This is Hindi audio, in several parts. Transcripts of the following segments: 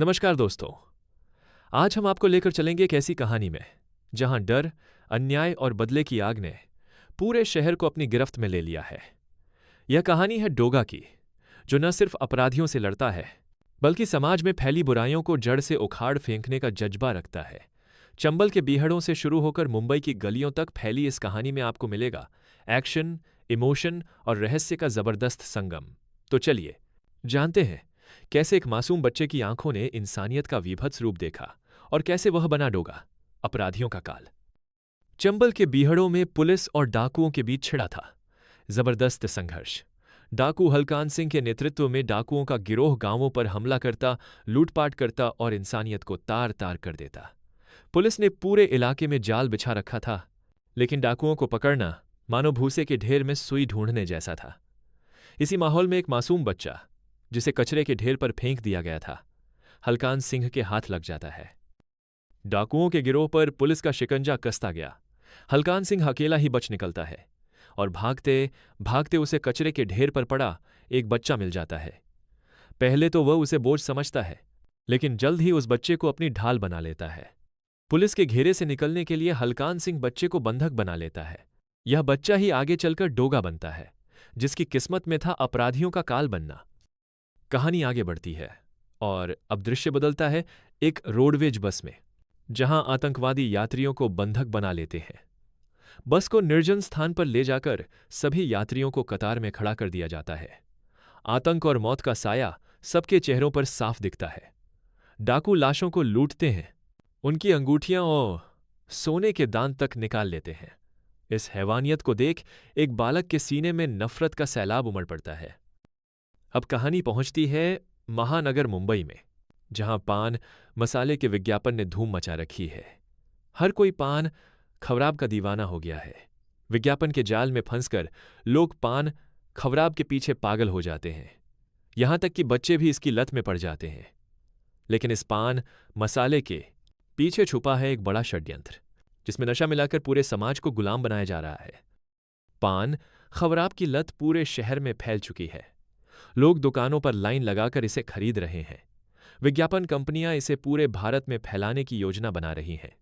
नमस्कार दोस्तों। आज हम आपको लेकर चलेंगे एक ऐसी कहानी में जहां डर, अन्याय और बदले की आग ने पूरे शहर को अपनी गिरफ्त में ले लिया है। यह कहानी है डोगा की, जो न सिर्फ अपराधियों से लड़ता है बल्कि समाज में फैली बुराइयों को जड़ से उखाड़ फेंकने का जज्बा रखता है। चंबल के बीहड़ों से शुरू होकर मुंबई की गलियों तक फैली इस कहानी में आपको मिलेगा एक्शन, इमोशन और रहस्य का जबरदस्त संगम। तो चलिए जानते हैं कैसे एक मासूम बच्चे की आंखों ने इंसानियत का वीभत्स रूप देखा और कैसे वह बना डोगा, अपराधियों का काल। चंबल के बीहड़ों में पुलिस और डाकुओं के बीच छिड़ा था जबरदस्त संघर्ष। डाकू हलकान सिंह के नेतृत्व में डाकुओं का गिरोह गांवों पर हमला करता, लूटपाट करता और इंसानियत को तार तार कर देता। पुलिस ने पूरे इलाके में जाल बिछा रखा था, लेकिन डाकुओं को पकड़ना मानो भूसे के ढेर में सुई ढूंढने जैसा था। इसी माहौल में एक मासूम बच्चा, जिसे कचरे के ढेर पर फेंक दिया गया था, हलकान सिंह के हाथ लग जाता है। डाकुओं के गिरोह पर पुलिस का शिकंजा कसता गया। हलकान सिंह अकेला ही बच निकलता है और भागते भागते उसे कचरे के ढेर पर पड़ा एक बच्चा मिल जाता है। पहले तो वह उसे बोझ समझता है, लेकिन जल्द ही उस बच्चे को अपनी ढाल बना लेता है। पुलिस के घेरे से निकलने के लिए हलकान सिंह बच्चे को बंधक बना लेता है। यह बच्चा ही आगे चलकर डोगा बनता है, जिसकी किस्मत में था अपराधियों का काल बनना। कहानी आगे बढ़ती है और अब दृश्य बदलता है एक रोडवेज बस में, जहां आतंकवादी यात्रियों को बंधक बना लेते हैं। बस को निर्जन स्थान पर ले जाकर सभी यात्रियों को कतार में खड़ा कर दिया जाता है। आतंक और मौत का साया सबके चेहरों पर साफ दिखता है। डाकू लाशों को लूटते हैं, उनकी अंगूठियां और सोने के दांत तक निकाल लेते हैं। इस हैवानियत को देख एक बालक के सीने में नफरत का सैलाब उमड़ पड़ता है। अब कहानी पहुंचती है महानगर मुंबई में, जहां पान मसाले के विज्ञापन ने धूम मचा रखी है। हर कोई पान खवराब का दीवाना हो गया है। विज्ञापन के जाल में फंसकर लोग पान खवराब के पीछे पागल हो जाते हैं। यहां तक कि बच्चे भी इसकी लत में पड़ जाते हैं। लेकिन इस पान मसाले के पीछे छुपा है एक बड़ा षड्यंत्र, जिसमें नशा मिलाकर पूरे समाज को गुलाम बनाया जा रहा है। पान खवराब की लत पूरे शहर में फैल चुकी है। लोग दुकानों पर लाइन लगाकर इसे खरीद रहे हैं। विज्ञापन कंपनियां इसे पूरे भारत में फैलाने की योजना बना रही हैं।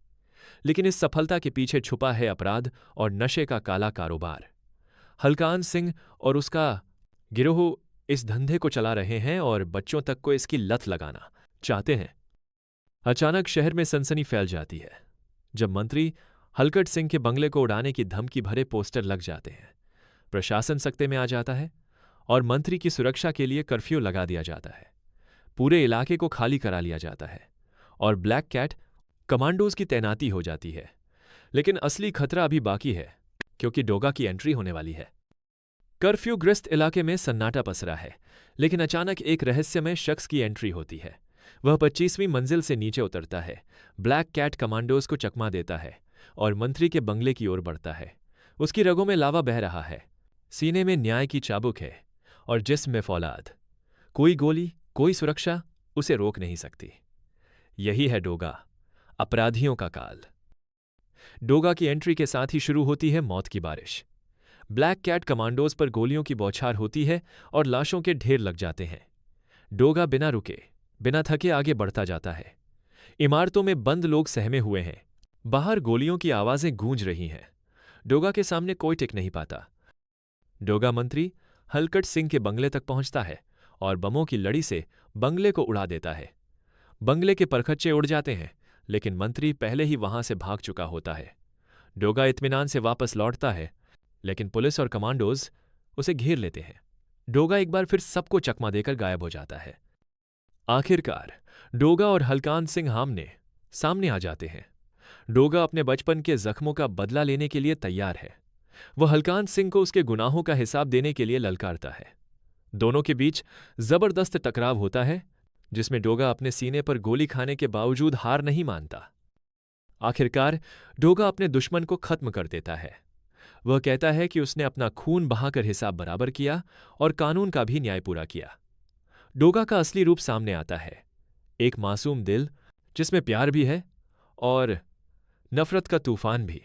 लेकिन इस सफलता के पीछे छुपा है अपराध और नशे का काला कारोबार। हलकान सिंह और उसका गिरोह इस धंधे को चला रहे हैं और बच्चों तक को इसकी लत लगाना चाहते हैं। अचानक शहर में सनसनी फैल जाती है जब मंत्री हलकट सिंह के बंगले को उड़ाने की धमकी भरे पोस्टर लग जाते हैं। प्रशासन सख्ते में आ जाता है और मंत्री की सुरक्षा के लिए कर्फ्यू लगा दिया जाता है। पूरे इलाके को खाली करा लिया जाता है और ब्लैक कैट कमांडोज की तैनाती हो जाती है। लेकिन असली खतरा अभी बाकी है, क्योंकि डोगा की एंट्री होने वाली है। कर्फ्यूग्रस्त इलाके में सन्नाटा पसरा है, लेकिन अचानक एक रहस्यमय शख्स की एंट्री होती है। वह 25वीं मंजिल से नीचे उतरता है, ब्लैक कैट कमांडोज को चकमा देता है और मंत्री के बंगले की ओर बढ़ता है। उसकी रगों में लावा बह रहा है, सीने में न्याय की चाबुक है और जिस्म में फौलाद। कोई गोली, कोई सुरक्षा उसे रोक नहीं सकती। यही है डोगा, अपराधियों का काल। डोगा की एंट्री के साथ ही शुरू होती है मौत की बारिश। ब्लैक कैट कमांडोज पर गोलियों की बौछार होती है और लाशों के ढेर लग जाते हैं। डोगा बिना रुके, बिना थके आगे बढ़ता जाता है। इमारतों में बंद लोग सहमे हुए हैं, बाहर गोलियों की आवाजें गूंज रही हैं। डोगा के सामने कोई टिक नहीं पाता। डोगा मंत्री हलकट सिंह के बंगले तक पहुंचता है और बमों की लड़ी से बंगले को उड़ा देता है। बंगले के परखच्चे उड़ जाते हैं, लेकिन मंत्री पहले ही वहां से भाग चुका होता है। डोगा इत्मीनान से वापस लौटता है, लेकिन पुलिस और कमांडोज उसे घेर लेते हैं। डोगा एक बार फिर सबको चकमा देकर गायब हो जाता है। आखिरकार डोगा और हलकान सिंह आमने सामने आ जाते हैं। डोगा अपने बचपन के जख्मों का बदला लेने के लिए तैयार है। वह हलकान सिंह को उसके गुनाहों का हिसाब देने के लिए ललकारता है। दोनों के बीच जबरदस्त टकराव होता है, जिसमें डोगा अपने सीने पर गोली खाने के बावजूद हार नहीं मानता। आखिरकार डोगा अपने दुश्मन को खत्म कर देता है। वह कहता है कि उसने अपना खून बहाकर हिसाब बराबर किया और कानून का भी न्याय पूरा किया। डोगा का असली रूप सामने आता है, एक मासूम दिल जिसमें प्यार भी है और नफरत का तूफान भी।